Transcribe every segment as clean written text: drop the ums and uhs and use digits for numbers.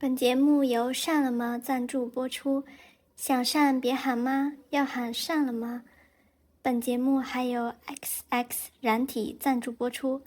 本节目由善了吗赞助播出，想善别喊妈，要喊善了吗？本节目还有 XX 燃体赞助播出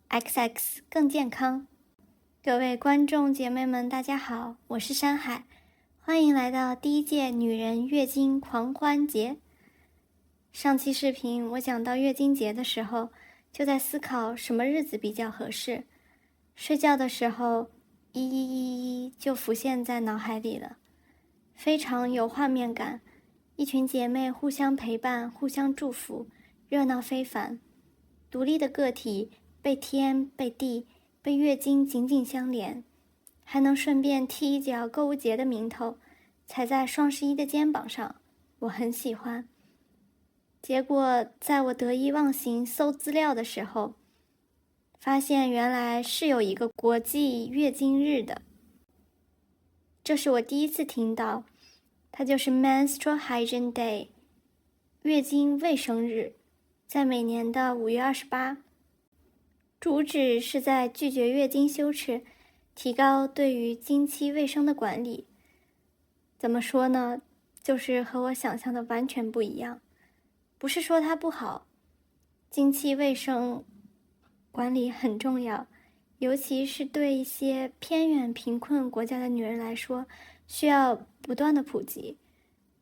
，XX 更健康。各位观众姐妹们，大家好，我是山海，欢迎来到第1届女人月经狂欢节。上期视频我讲到月经节的时候，就在思考什么日子比较合适。睡觉的时候1111就浮现在脑海里了，非常有画面感，一群姐妹互相陪伴，互相祝福，热闹非凡。独立的个体被天被地被月经紧紧相连，还能顺便踢一脚购物节的名头，踩在双11的肩膀上，我很喜欢。结果在我得意忘形搜资料的时候，发现原来是有一个国际月经日的，这是我第一次听到，它就是 Menstrual Hygiene Day， 月经卫生日，在每年的5月28，主旨是在拒绝月经羞耻，提高对于经期卫生的管理。怎么说呢，就是和我想象的完全不一样。不是说它不好，经期卫生管理很重要，尤其是对一些偏远贫困国家的女人来说，需要不断的普及。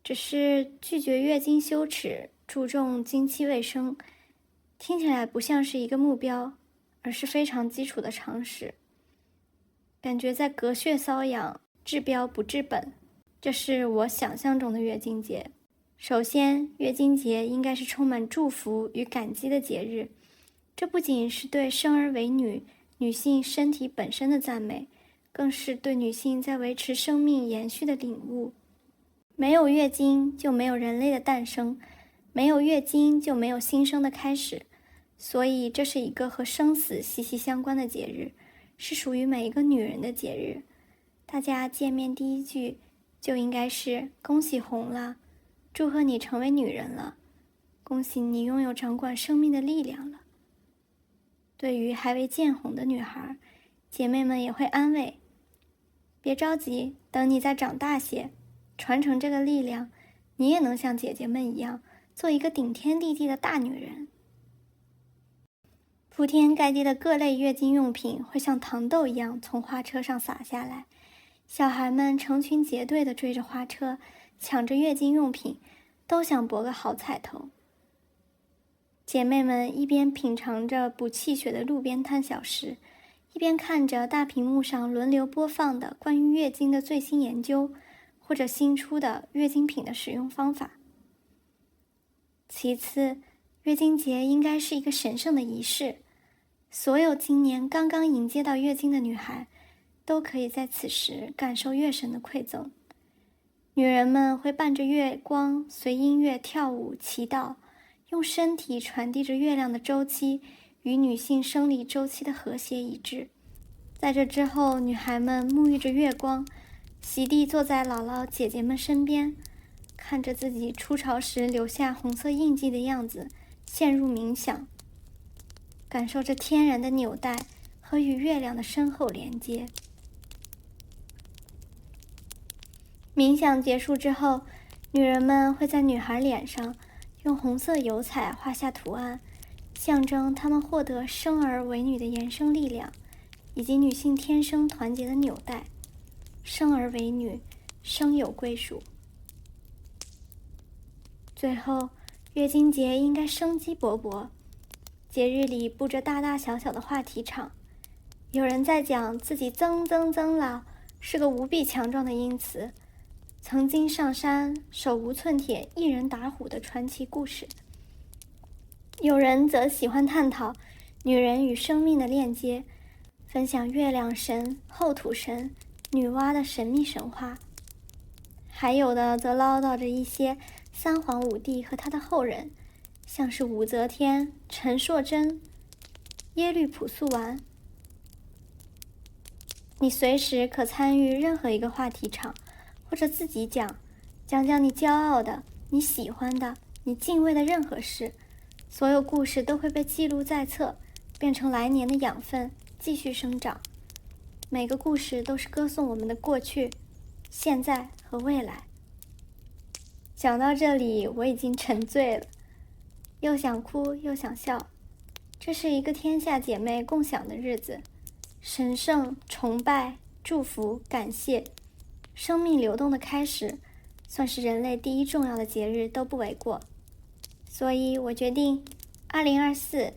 只是拒绝月经羞耻，注重经期卫生，听起来不像是一个目标，而是非常基础的常识。感觉在隔靴搔痒，治标不治本。这是我想象中的月经节。首先，月经节应该是充满祝福与感激的节日。这不仅是对生而为女、女性身体本身的赞美，更是对女性在维持生命延续的领悟。没有月经，就没有人类的诞生；没有月经，就没有新生的开始。所以，这是一个和生死息息相关的节日，是属于每一个女人的节日。大家见面第一句就应该是“恭喜红了”。祝贺你成为女人了，恭喜你拥有掌管生命的力量了。对于还未见红的女孩，姐妹们也会安慰：别着急，等你再长大些，传承这个力量，你也能像姐姐们一样，做一个顶天立地的大女人。铺天盖地的各类月经用品会像糖豆一样从花车上洒下来，小孩们成群结队地追着花车，抢着月经用品，都想博个好彩头。姐妹们一边品尝着补气血的路边摊小食，一边看着大屏幕上轮流播放的关于月经的最新研究，或者新出的月经品的使用方法。其次，月经节应该是一个神圣的仪式，所有今年刚刚迎接到月经的女孩，都可以在此时感受月神的馈赠。女人们会伴着月光，随音乐跳舞祈祷，用身体传递着月亮的周期与女性生理周期的和谐一致。在这之后，女孩们沐浴着月光，席地坐在姥姥姐姐们身边，看着自己初潮时留下红色印记的样子，陷入冥想，感受着天然的纽带和与月亮的深厚连接。冥想结束之后，女人们会在女孩脸上用红色油彩画下图案，象征她们获得生而为女的延生力量，以及女性天生团结的纽带。生而为女，生有归属。最后，月经节应该生机勃勃，节日里布着大大小小的话题场，有人在讲自己曾老是个无比强壮的因此，曾经上山手无寸铁一人打虎的传奇故事。有人则喜欢探讨女人与生命的链接，分享月亮神、后土神、女娲的神秘神话。还有的则唠叨着一些三皇五帝和他的后人，像是武则天、陈硕贞、耶律朴素完。你随时可参与任何一个话题场，或者自己讲讲你骄傲的、你喜欢的、你敬畏的任何事，所有故事都会被记录在册，变成来年的养分，继续生长。每个故事都是歌颂我们的过去、现在和未来。讲到这里，我已经沉醉了，又想哭又想笑。这是一个天下姐妹共享的日子，神圣、崇拜、祝福、感谢，生命流动的开始，算是人类第一重要的节日都不为过。所以我决定2024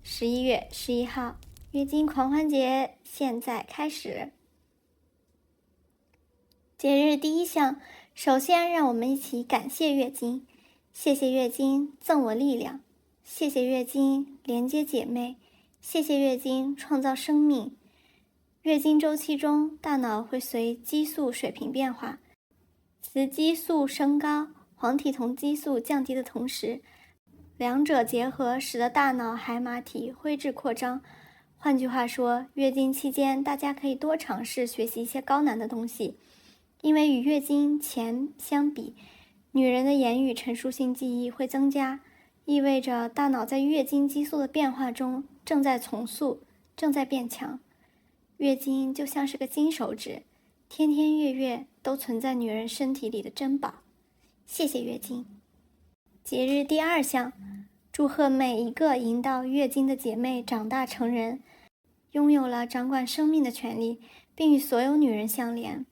11月11号月经狂欢节现在开始。节日第一项，首先让我们一起感谢月经，谢谢月经赠我力量，谢谢月经连接姐妹，谢谢月经创造生命。月经周期中，大脑会随激素水平变化，雌激素升高，黄体酮激素降低的同时，两者结合使得大脑海马体灰质扩张。换句话说，月经期间大家可以多尝试学习一些高难的东西，因为与月经前相比，女人的言语陈述性记忆会增加，意味着大脑在月经激素的变化中正在重塑，正在变强。月经就像是个金手指，天天月月都存在女人身体里的珍宝。谢谢月经。节日第二项，祝贺每一个迎到月经的姐妹长大成人，拥有了掌管生命的权利，并与所有女人相连。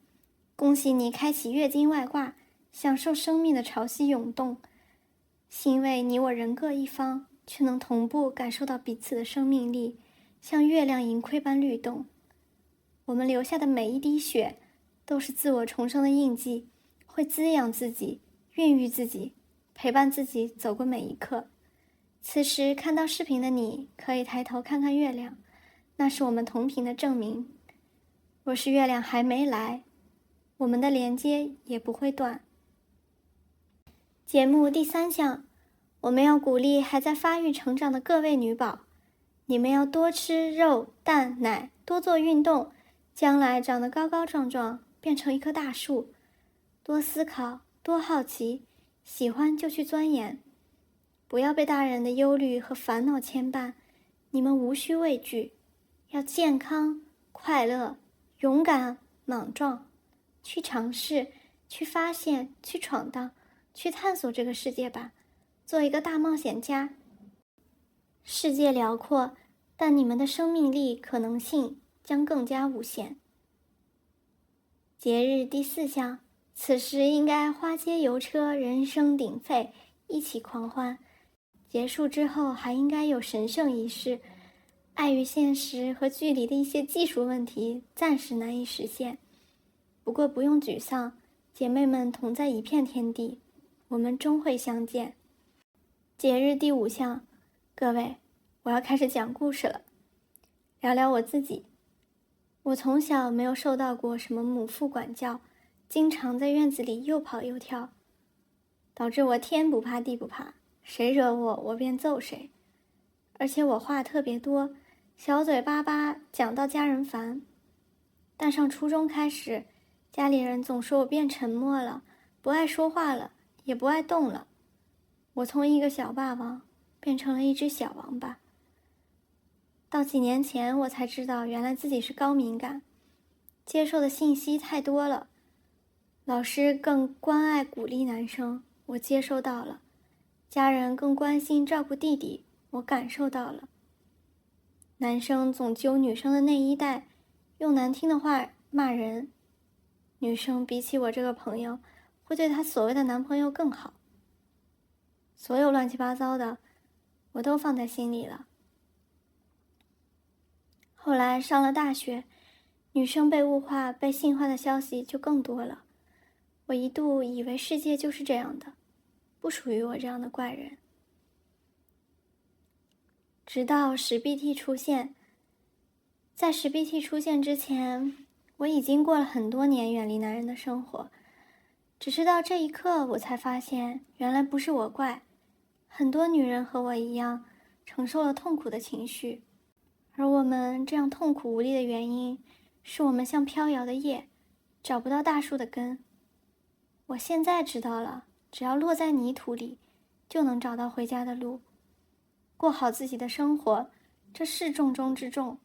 恭喜你开启月经外挂，享受生命的潮汐涌动。欣慰你我人各一方，却能同步感受到彼此的生命力，像月亮盈亏般律动。我们流下的每一滴血，都是自我重生的印记，会滋养自己，孕育自己，陪伴自己走过每一刻。此时看到视频的你，可以抬头看看月亮，那是我们同频的证明。若是月亮还没来，我们的连接也不会断。节目第三项，我们要鼓励还在发育成长的各位女宝，你们要多吃肉、蛋、奶，多做运动，将来长得高高壮壮，变成一棵大树。多思考，多好奇，喜欢就去钻研，不要被大人的忧虑和烦恼牵绊，你们无需畏惧，要健康、快乐、勇敢、莽撞，去尝试，去发现，去闯荡，去探索这个世界吧，做一个大冒险家。世界辽阔，但你们的生命力可能性将更加无限。节日第四项，此时应该花街游车，人声鼎沸，一起狂欢。结束之后还应该有神圣仪式，碍于现实和距离的一些技术问题，暂时难以实现。不过不用沮丧，姐妹们同在一片天地，我们终会相见。节日第五项，各位，我要开始讲故事了，聊聊我自己。我从小没有受到过什么母父管教，经常在院子里又跑又跳，导致我天不怕地不怕，谁惹我，我便揍谁。而且我话特别多，小嘴巴巴，讲到家人烦。但上初中开始，家里人总说我变沉默了，不爱说话了，也不爱动了。我从一个小霸王变成了一只小王八。到几年前，我才知道原来自己是高敏感，接受的信息太多了。老师更关爱鼓励男生，我接收到了；家人更关心照顾弟弟，我感受到了。男生总揪女生的内衣带，用难听的话骂人；女生比起我这个朋友，会对她所谓的男朋友更好。所有乱七八糟的，我都放在心里了。后来上了大学，女生被物化、被性化的消息就更多了。我一度以为世界就是这样的，不属于我这样的怪人。直到石 BT 出现，在石 BT 出现之前，我已经过了很多年远离男人的生活。只是到这一刻，我才发现，原来不是我怪，很多女人和我一样，承受了痛苦的情绪。而我们这样痛苦无力的原因，是我们像飘摇的叶，找不到大树的根。我现在知道了，只要落在泥土里，就能找到回家的路。过好自己的生活，这是重中之重。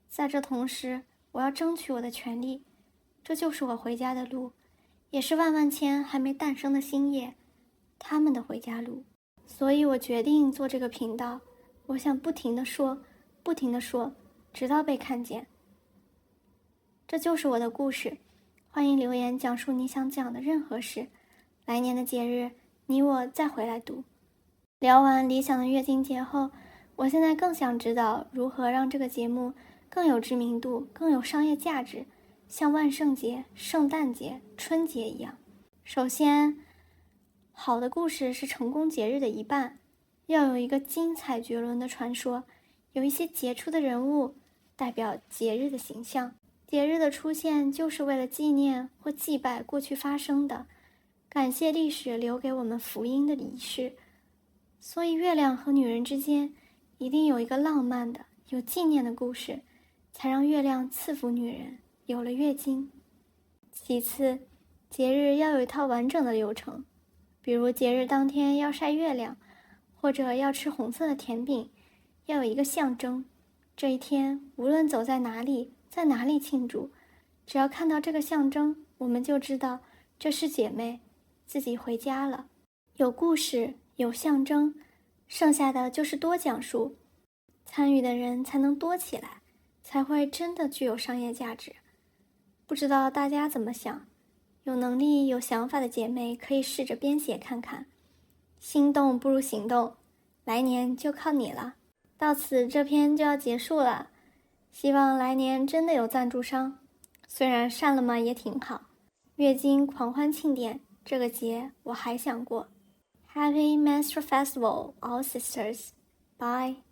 在这同时，我要争取我的权利，这就是我回家的路，也是万万千还没诞生的星夜，他们的回家路。所以我决定做这个频道，我想不停地说，不停地说，直到被看见。这就是我的故事，欢迎留言讲述你想讲的任何事。来年的节日，你我再回来读。聊完理想的月经节后，我现在更想知道如何让这个节目更有知名度，更有商业价值，像万圣节、圣诞节、春节一样。首先，好的故事是成功节日的一半，要有一个精彩绝伦的传说，有一些杰出的人物代表节日的形象。节日的出现就是为了纪念或祭拜过去发生的，感谢历史留给我们福音的仪式。所以月亮和女人之间一定有一个浪漫的、有纪念的故事，才让月亮赐福女人，有了月经。其次，节日要有一套完整的流程，比如节日当天要晒月亮，或者要吃红色的甜饼，要有一个象征。这一天无论走在哪里，在哪里庆祝，只要看到这个象征，我们就知道这是姐妹，自己回家了。有故事，有象征，剩下的就是多讲述，参与的人才能多起来，才会真的具有商业价值。不知道大家怎么想？有能力、有想法的姐妹可以试着编写看看。心动不如行动，来年就靠你了。到此这篇就要结束了，希望来年真的有赞助商，虽然善了嘛也挺好。月经狂欢庆典这个节我还想过。Happy Menstrual Festival, all sisters. Bye.